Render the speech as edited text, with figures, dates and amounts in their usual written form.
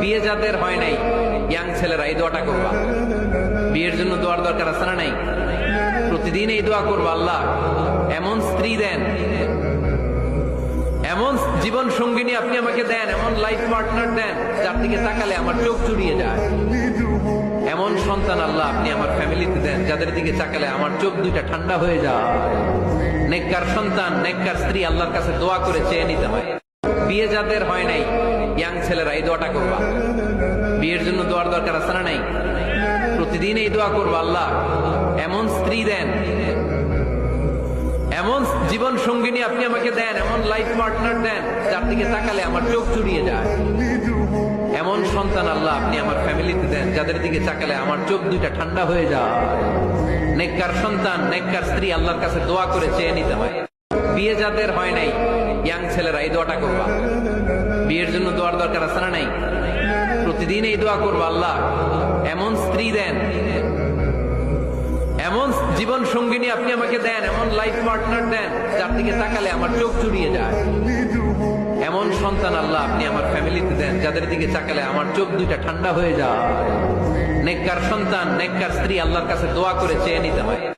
বিয়ে যাদের হয় নাই, ইয়াং ছেলেরা এই দোয়াটা করবা। বিয়ের জন্য দোয়ার দরকার আছে না নাই? প্রতিদিন এই দোয়া করবা, আল্লাহ এমন স্ত্রী দেন, এমন জীবন সঙ্গিনী আপনি আমাকে দেন, এমন লাইফ পার্টনার দেন যার দিকে তাকালে আমার চোখ জুড়িয়ে যায়। এমন সন্তান আল্লাহ আপনি আমার ফ্যামিলিতে দেন যাদের দিকে তাকালে আমার চোখ দুইটা ঠান্ডা হয়ে যায়। নেককার সন্তান, নেককার স্ত্রী আল্লাহর কাছে দোয়া করে চেয়ে নিতে হয়। বিয়ে যাদের হয় নাই, ইয়াং ছেলেরা এই দোয়াটা করবা। বিয়ের জন্য দোয়ার দরকার আছে না নাই? প্রতিদিন এই দোয়া করবা, আল্লাহ এমন স্ত্রী দেন, এমন জীবন সঙ্গিনী আপনি আমাকে দেন, এমন লাইফ পার্টনার দেন যার দিকে তাকালে আমার চোখ জুড়িয়ে যায়। এমন সন্তান আল্লাহ আপনি আমার ফ্যামিলিতে দেন যাদের দিকে তাকালে আমার চোখ দুইটা ঠান্ডা হয়ে যায়। নেককার সন্তান, নেককার স্ত্রী আল্লাহর কাছে দোয়া করে চেয়ে নিতে হয়। বিয়ে যাদের হয় নাই, ইয়াং ছেলেরা এই দোয়াটা করবা। বিয়ের জন্য দোয়ার দরকার আছে না নাই? প্রতিদিন এই দোয়া করবা, আল্লাহ এমন স্ত্রী দেন, এমন জীবন সঙ্গিনী আপনি আমাকে দেন, এমন লাইফ পার্টনার দেন যার দিকে তাকালে আমার চোখ জুড়িয়ে যায়। এমন সন্তান আল্লাহ আপনি আমার ফ্যামিলিতে দেন যাদের দিকে তাকালে আমার চোখ দুইটা ঠান্ডা হয়ে যায়। নেককার সন্তান, নেককার স্ত্রী আল্লাহর কাছে দোয়া করে চেয়ে নিতে হয়।